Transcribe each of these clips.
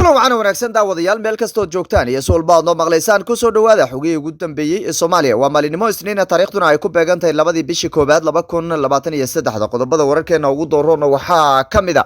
kulan waxaan wanaagsan daawadayaal meel kastoo joogtaan iyo soolbaad noo maqlaysaan ku soo dhawaada xogii ugu dambeeyay ee Soomaaliya waa maalinimo Isniina taariikhduna ay ku beegan tahay 2 bishii koobaad 2023 qodobada wararkeena ugu doorona waxaa kamid ah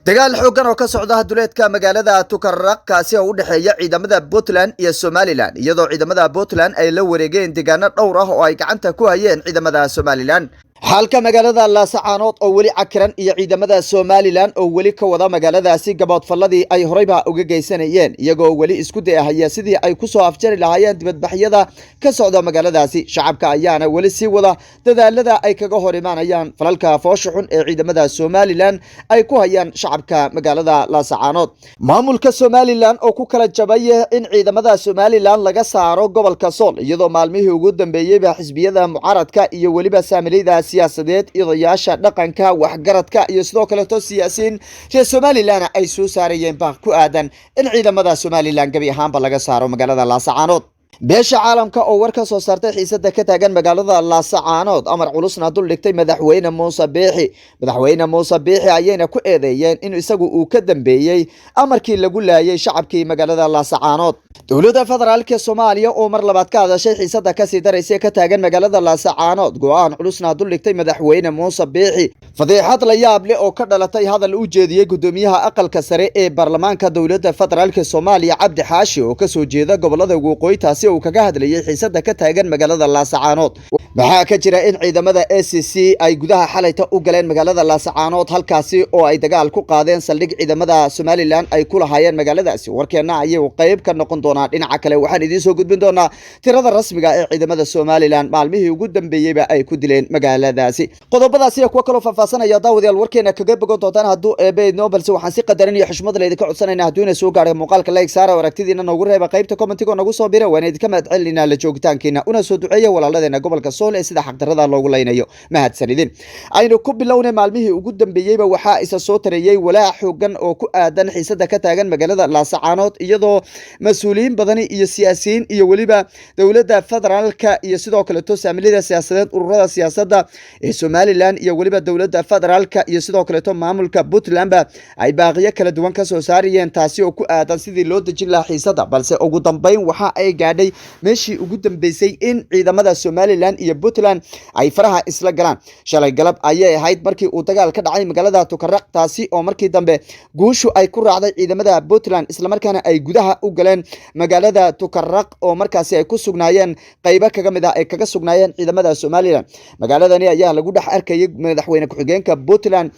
dagaal xoogan oo ka socda duleedka magaalada Tukaraq kaasi oo u dhaxeeya ciidamada Puntland iyo Somaliland iyadoo ciidamada Puntland ay la wareegeen deegaano dhowr ah oo ay gacanta ku hayeen ciidamada Somaliland halka magaalada Laascaanood oo wali cakiran iyo ciidamada Somaliland oo wali ka wada magaaladaasi gaboodfaladii ay horeyba uga geysanayeen iyagoo wali isku dayahaya sidii ay ku soo afjari lahaayeen dibadbaxyada ka socda magaaladaasi shacabka ayaana wali sii wada dadaalada ay kaga hor imaanayaan falalka foosho xun ee ciidamada Somaliland ay ku hayaan shacabka magaalada Laascaanood maamulka Somaliland oo ku kala jabay in ciidamada Somaliland laga saaro gobolka Sool iyadoo maalmihii ugu dambeeyay xisbiyada mucaaradka iyo waliba saamileyda siyaasadeed idayaasha dhaqanka waxgaradka iyo sidoo kale siyaasiyiin ee Somaliland ay soo saarayeen baaq ku aadan in ciidamada Somaliland gabi ahaanba laga saaro magaalada Laascaanood beesha caalamka oo war ka soo saartay xiisada ka taagan magaalada Laascaanood amar culusna dul dhigtay madaxweyne Muuse Biixi ayayna ku eedeeyeen in isagu uu ka dambeeyay amarkii lagu laayay shacabkii magaalada Laascaanood dowladda federaalka Soomaaliya oo mar labaad ka hadashay xiisada ka sii daraysay ka taagan magaalada Laascaanood go'aan culusna dul dhigtay madaxweyne Muuse Biixi fadeexad la yaab leh oo ka dhalatay hadal u jeediyay gudoomiyaha aqalka sare ee baarlamaanka dowladda federaalka Soomaaliya Cabdi Xaashi oo ka soo jeeda gobolada waqooyi taasi oo kaga hadlayay xiisada ka taagan magaalada Laascaanood waxa ka jira in ciidamada ACC ay gudaha xalayta u galeen magaalada Laascaanood halkaasi oo ay dagaal ku qaadeen saldhig ciidamada Somaliland ay ku lahaayeen magaaladaasi warkeena ayay qayb ka noqon doonaa dhinaca kale waxaan idin soo gudbin doonaa tirada rasmiga ee ciidamada Somaliland maalmihii ugu dambeeyayba ay ku dileen magaaladaasi qodobadaasi kuwa kale faahfaahanaya daawadayaal warkeena kaga bogan doontaan haduu eebeedno balse waxaan si qadarin iyo xushmad leh idinka codsanaynaa haduu ina soo gaaray muuqaalka like saara aragtidiina noogu reeba qaybta commentiga nagu soo bira idinka mahadcelinaa la joogitaankiina una soo duceeyo walaaladeena gobolka Sool ee sida xaqdarada loogu leynayo mahadsanidin aynu ku bilownay maalmihii ugu dambeeyayba waxa isa soo tareeyay walaac xoogan oo ku aadan xiisada ka taagan magaalada Laascaanood iyadoo mas'uuliyiin badan iyo siyaasiyiin iyo waliba dowladda federaalka iyo sidoo kale saamilada siyaasadeed ururada siyaasadda ee Somaliland iyo waliba dowladda federaalka iyo sidoo kale maamulka Puntland ay baaqiyo kala duwan ka soo saarayeen taasi oo ku aadan sidii loo dejin lahaa xiisada balse ugu dambeyn waxa ay gaadhay meeshii ugu dambeysay in ciidamada Somaliland iyo Puntland ay faraha isla galaan shalay galab ayay ahayd markii uu dagaal ka dhacay magaalada Tukaraq taasi oo markii dambe guushu ay ku raacday ciidamada Puntland isla markaana ay gudaha u galeen magaalada Tukaraq oo markaasi ay ku sugnaayeen qaybo kaga mid ah ay kaga sugnaayeen ciidamada Somaliland magaaladani ayaa lagu dhex arkayay madaxweyne ku-xigeenka Puntland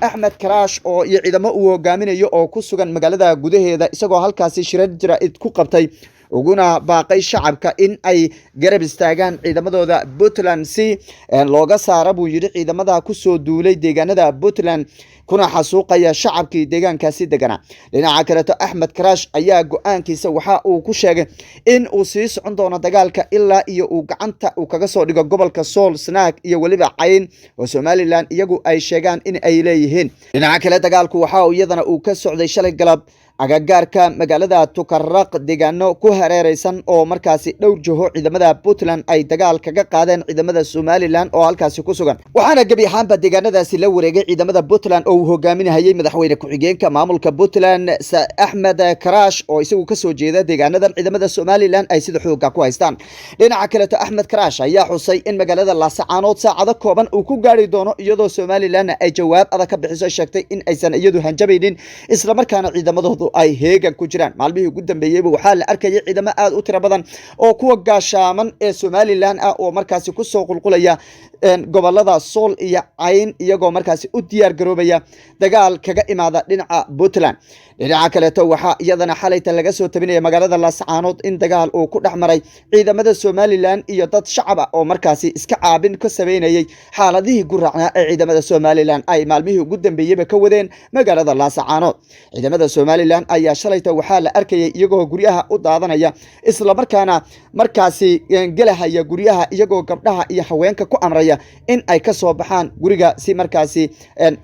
Ahmed Karash oo iyo ciidamo uu hogaaminayo oo ku sugan magaalada gudaheeda isagoo halkaasi shirar jiraa'id ku qabtay uguna baaqay shacabka in ay garab istaagaan ciidamadooda Puntland si looga saaro buu yiri ciidamada ku soo duulay deegaanada Puntland kuna xasuuqaya shacabkii deegaankaasi degana dhinaca kale Ahmed Karash ayaa go'aankiisa waxa uu ku sheegay in uu sii socon doono dagaalka ilaa iyo uu gacanta uu kaga soo dhigo gobolka Sool Snaag iyo waliba Cayn oo Somaliland iyagu ay sheegaan in ay leeyihiin dhinaca kale dagaalku waxa uu iyadana uu ka socday shalay galab agagaarka magaalada Tukaraq deegaano ku hareeraysan oo markaasi dhowr jiho ciidamada Puntland ay dagaal kaga qaadeen ciidamada Somaliland oo halkaasi ku sugan waxaana gabi ahaanba deegaanadaasi la wareegay ciidamada Puntland oo hogaaminayay madaxweyne ku-xigeenka maamulka Puntland Ahmed Karash oo isagu ka soo jeeda deegaanadan ciidamada Somaliland ay sida xoogga ku haystaan dhinaca kale Ahmed Karash ayaa xusay in magaalada Laascaanood saacado kooban uu ku gaari doono iyadoo Somaliland ay jawaab adag ka bixiso sheegtay in aysan iyadu hanjabaynin isla markaana ciidamadoodu ay heegan ku jiraan maalmihii ugu dambeeyayba waxa la arkayay ciidamo aad u tiro badan oo kuwa gaashaaman ee Somaliland ah oo markaasi ku soo qulqulaya gobolada Sool iyo Cayn iyagoo markaasi u diyaar garoobaya dagaal kaga imaada dhinaca Puntland dhinaca kale waxa iyadana xalayta laga soo tabinaya magaalada Laascaanood in dagaal uu ku dhaxmaray ciidamada Somaliland iyo dad shacab ah oo markaasi iska caabin ka sameynayay xaaladihii guracnaa ee ciidamada Somaliland ay maalmihii ugu dambeeyayba ka wadeen magaalada Laascaanood ciidamada Somaliland ayaa shalayta waxa la arkayay iyagoo guryaha u daadanaya isla markaana markaasi galahaya guryaha iyagoo gabdhaha iyo haweenka ku amraya in ay ka soo baxaan guriga si markaasi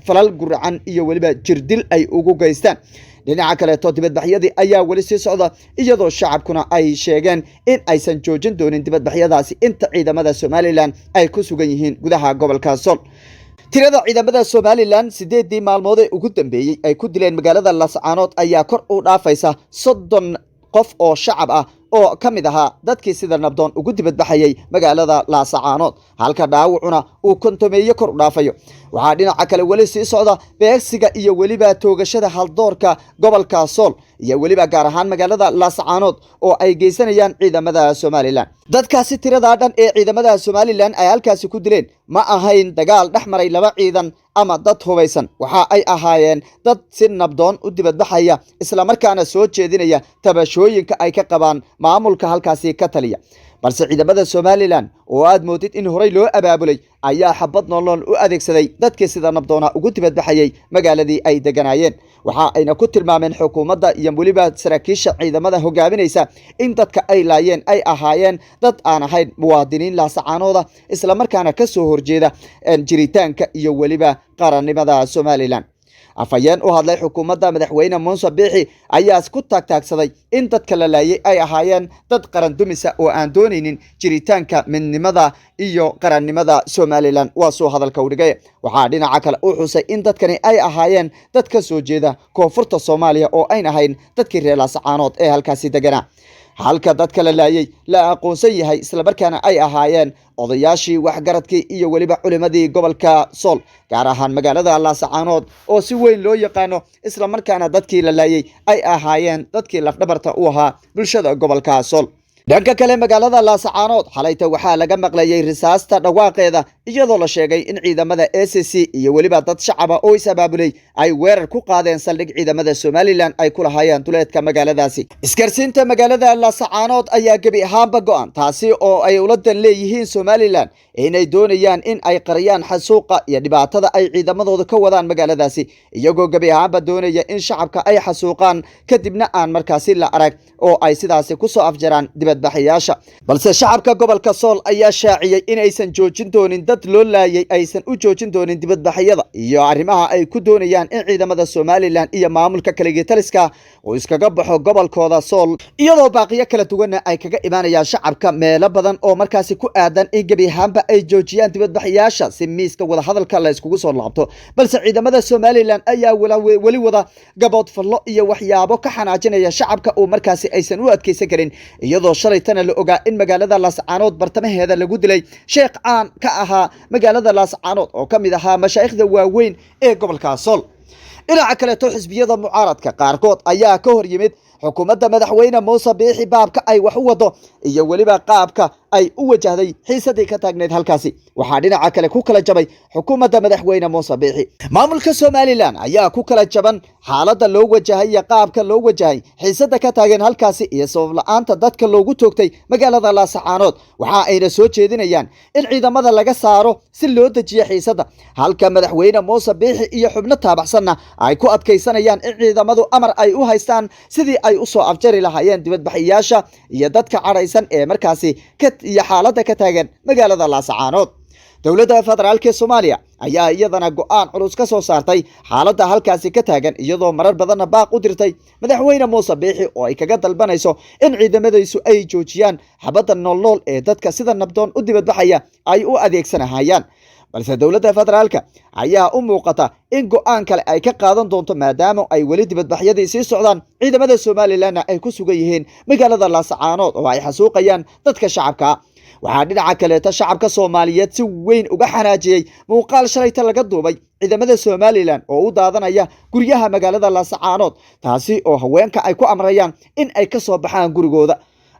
falal guracan iyo waliba jirdil ay ugu geystaan dhinaca kale dibadbaxyadii ayaa wali sii socda iyadoo shacabkuna ay sheegeen in aysan joojin doonin dibadbaxyadaasi inta ciidamada Somaliland ay ku sugan yihiin gudaha gobolka Sool tirada ciidamada Somaliland 8 maalmood ee ugu dambeeyay ay ku dileen magaalada Laascaanood ayaa kor u dhaafaysa 30 qof oo shacab ah oo kamid ahaa dadkii sida nabdoon ugu dibadbaxayay magaalada Laascaanood halka dhaawacuna uu kontomeeyo kor u dhaafayo waxa dhinaca kale wali sii socda beegsiga iyo waliba toogashada haldoorka gobolka Sool iyo waliba gaar ahaan magaalada Laascaanood oo ay geysanayaan ciidamada Somaliland dadkaasi tirada dhan ee ciidamada Somaliland ay halkaasi ku dileen ma ahayn dagaal dhexmaray laba ciidan ama dad hubeysan waxa ay ahaayeen dad si nabdoon u dibadbaxaya isla markaana soo jeedinaya tabashooyinka ay ka qabaan maamulka halkaasi ka taliya balse ciidamada Somaliland oo aad moodid in horay loo abaabulay ayaa xabad nolol u adeegsaday dadkii sida nabdoona ugu dibadbaxayay magaaladii ay deganayeen waxa ayna ku tilmaameen xukuumadda iyo waliba saraakiisha ciidamada hogaaminaysa in dadka ay laayeen ay ahaayeen dad aan ahayn muwaadiniin Laascaanood isla markaana ka soo horjeeda jiritaanka iyo waliba qarannimada Somaliland afayeen u hadlay xukuumadda madaxweyne Muuse Biixi ayaa isku taagtaagsaday in dadka la laayay ay ahaayeen dad qaran dumisa oo aan doonaynin jiritaanka midnimada iyo qarannimada Somaliland waa soo hadalka u dhigay waxa dhinaca kale uu xusay in dadkani ay ahaayeen dad ka soo jeeda koonfurta Soomaaliya oo ay ahayn dadkii reer Laascaanood ee halkaasi deganaa halka dadka la laayay la aqoonsan yahay isla markaana ay ahaayeen odayaashii waxgaradkii iyo waliba culimadii gobolka Sool gaar ahaan magaalada Laascaanood oo si weyn loo yaqaano isla markaana dadkii la laayay ay ahaayeen dadkii lafdhabarta u ahaa bulshada gobolka Sool dhanka kale magaalada Laascaanood xalayta waxaa laga maqlayay risaasta dhawaaqeeda iyadoo la sheegay in ciidamada ACC iyo waliba dad shacab ah oo isabaabulay ay weerar ku qaadeen saldhig ciidamada Somaliland ay ku lahaayeen duleedka magaaladaasi iskarsiinta magaalada Laascaanood ayaa gabi ahaanba go'an taasi oo ay uladan leeyihiin Somaliland inay doonayaan in ay qariyaan xasuuqa iyo dhibaatada ay ciidamadooda ka wadaan magaaladaasi iyagoo gabi ahaanba doonaya in shacabka ay xasuuqaan kadibna aan markaasi la arag oo ay sidaasi ku soo afjaraan dibadbaxayaasha balse shacabka gobolka Sool ayaa shaaciyay in aysan joojin doonin dad loo laayay aysan u joojin doonin dibadbaxyada iyo arrimaha ay ku doonayaan in ciidamada Somaliland iyo maamulka kaliya taliska oo iskaga baxo gobolkooda Sool iyadoo baaqiyo kala duwan ay kaga imaanayaan shacabka meelo badan oo markaasi ku aadan in gabi ahaanba ay joojiyaan dibadbaxayaasha si miiska wada hadalka la iskugu soo laabto balse ciidamada Somaliland ayaa wali wada gabood fallo iyo waxyaabo ka xanaajinaya shacabka oo markaasi aysan u adkeysan karin iyadoo shalaytana la ogaa in magaalada Laascaanood bartamaheeda lagu dilay sheekh aan ka ahaa magaalada Laascaanood oo kamid ahaa mashaayikhda waaweyn ee gobolka Sool dhinaca kale xisbiyada mucaaradka qaarkood ayaa ka hor yimid xukuumadda madaxweyne Muuse Biixi baabka ay wax u wado iyo waliba qaabka ay u wajahday xiisadii ka taagneed halkaasi waxa dhinaca kale ku kala jabay xukuumadda madaxweyne Muuse Biixi maamulka Somaliland ayaa ku kala jaban xaaladda loo wajahay iyo qaabka loo wajahay xiisada ka taagan halkaasi iyo sabab la'aanta dadka loogu toogtay magaalada Laascaanood waxa ayna soo jeedinayaan in ciidamada laga saaro si loo dejiyo xiisada halka madaxweyne Muuse Biixi iyo xubno taabacsanna ay ku adkeysanayaan in ciidamadu amar ay u haystaan sidii ay u soo afjari lahaayeen dibadbaxayaasha iyo dadka caraysan ee markaasi iyo xaaladda ka taagan magaalada Laascaanood dowladda federaalka Soomaaliya ayaa iyadana go'aan culus ka soo saartay xaaladda halkaasi ka taagan iyadoo marar badan baaq u dirtay madaxweyne Muuse Biixi oo ay kaga dalbanayso in ciidamadaysu ay joojiyaan xabadda nolol ee dadka sida nabdoon u dibadbaxaya ay u adeegsanahayaan balse dowladda federaalka ayaa u muuqata in go'aan kale ay ka qaadan doonto maadaama ay wali dibadbaxyadii sii socdaan ciidamada Somaliland ay ku sugan yihiin magaalada Laascaanood oo ay xasuuqayaan dadka shacabka waxaa dhinaca kale shacabka Soomaaliyeed si weyn uga xanaajiyay muuqaal shalayta laga duubay ciidamada Somaliland oo u daadanaya guryaha magaalada Laascaanood taasi oo haweenka ay ku amrayaan in ay ka soo baxaan gurigooda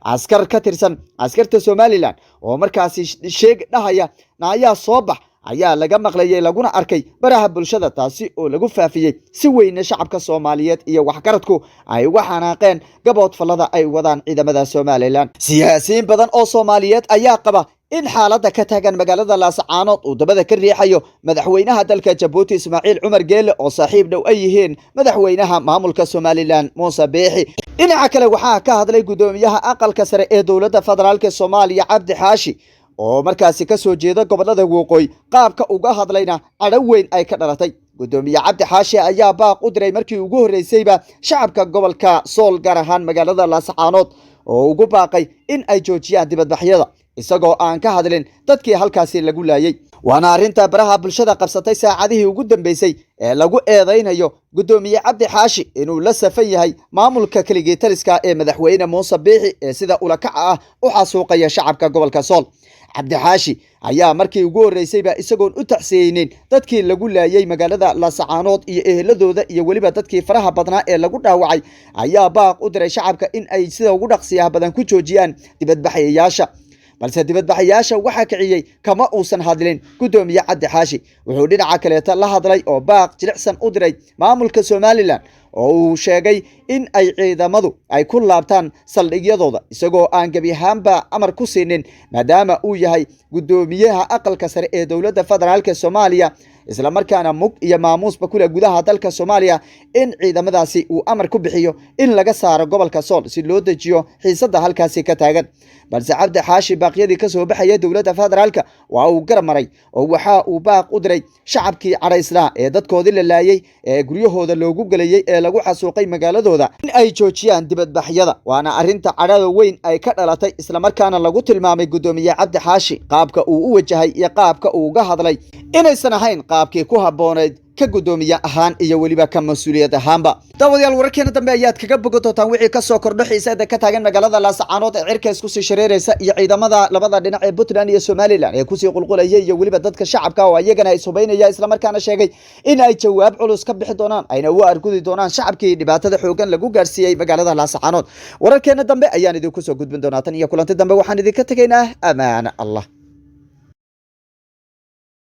askar ka tirsan askarta Somaliland oo markaasi sheeg dhahaya naayaa soo bax ayaa laga maqlayay laguna arkay baraha bulshada taasi oo lagu faafiyay si weyn shacabka Soomaaliyeed iyo waxgaradku ay uga xanaaqeen gabood falada ay wadaan ciidamada Somaliland siyaasiyiin badan oo Soomaaliyeed ayaa qaba in xaaladda ka taagan magaalada Laascaanood uu dabada ka riixayo madaxweynaha dalka Djibouti Ismaaciil Cumar Geelle oo saaxiib dhow ay yihiin madaxweynaha maamulka Somaliland Muuse Biixi dhinaca kale waxaa ka hadlay gudoomiyaha aqalka sare ee dowladda federaalka Soomaaliya Cabdi Xaashi oo markaasi ka soo jeeda gobolada waqooyi qaabka uga hadlayna cadho weyn ay ka dhalatay gudoomiye Cabdi Xaashi ayaa baaq u diray markii ugu horeysayba shacabka gobolka Sool gaar ahaan magaalada Laascaanood oo ugu baaqay in ay joojiyaan dibadbaxyada isagoo aan ka hadlin dadkii halkaasi lagu laayay waana arrinta baraha bulshada qabsatay saacadihii ugu dambeysay ee lagu eedeynayo gudoomiye cabdi xaashi inuu la safan yahay maamulka keligii taliska ee madaxweyne muuse biixi ee sida ulakaca ah u xasuuqaya shacabka gobolka sool. cabdi xaashi ayaa markii ugu horeysayba isagoon u tacsiyeynin dadkii lagu laayay magaalada Laascaanood iyo eheladooda iyo waliba dadkii faraha badnaa ee lagu dhaawacay ayaa baaq u diray shacabka in ay sida ugu dhaqsiyaha badan ku joojiyaan dibadbaxayaasha. balse dibadbaxayaasha waxa kiciyay kama uusan hadlin gudoomiye cabdi xaashi. wuxuu dhinaca kaleeta la hadlay oo baaq jilicsan u diray maamulka Somaliland oo uu sheegay in ay ciidamadu ay ku laabtaan saldhigyadooda isagoo aan gabi ahaanba amar ku siinin maadaama uu yahay gudoomiyaha aqalka sare ee dowladda federaalka Soomaaliya isla markaana mug iyo maamuusba kula gudaha dalka Soomaaliya in ciidamadaasi uu amar ku bixiyo in laga saaro gobolka Sool si loo dejiyo xiisada halkaasi ka taagan. balse cabdi xaashi baaqyadii ka soo baxaya dowladda federaalka waa uu garab maray oo waxa uu baaq u diray shacabkii caraysnaa ee dadkoodii la laayay ee guryahooda loogu galayay ee lagu xasuuqay magaaladooda in ay joojiyaan dibadbaxyada. waana arrinta cadhada weyn ay ka dhalatay isla markaana lagu tilmaamay gudoomiye cabdi xaashi qaabka uu u wajahay iyo qaabka uu uga hadlay inaysan ahayn qaabkii ku habboonayd ka gudoomiye ahaan iyo waliba ka mas'uuliyad ahaanba. daawadayaal wararkeena dambe ayaad kaga bogan doontaan wixii ka soo kordho xiisada ka taagan magaalada Laascaanood ee cirka isku sii shareeraysa iyo ciidamada labada dhinac ee Puntland iyo Somaliland ee ku sii qulqulayay iyo waliba dadka shacabka oo ayagana ay subaynaya isla markaana sheegay in ay jawaab culus ka bixi doonaan ayna u argudi doonaan shacabkii dhibaatada xoogan lagu gaarsiiyay magaalada Laascaanood. wararkeena dambe ayaan idinku soo gudbin doonaa tan iyo kulanti dambe waxaan idinka tagaynaa amaan Allah.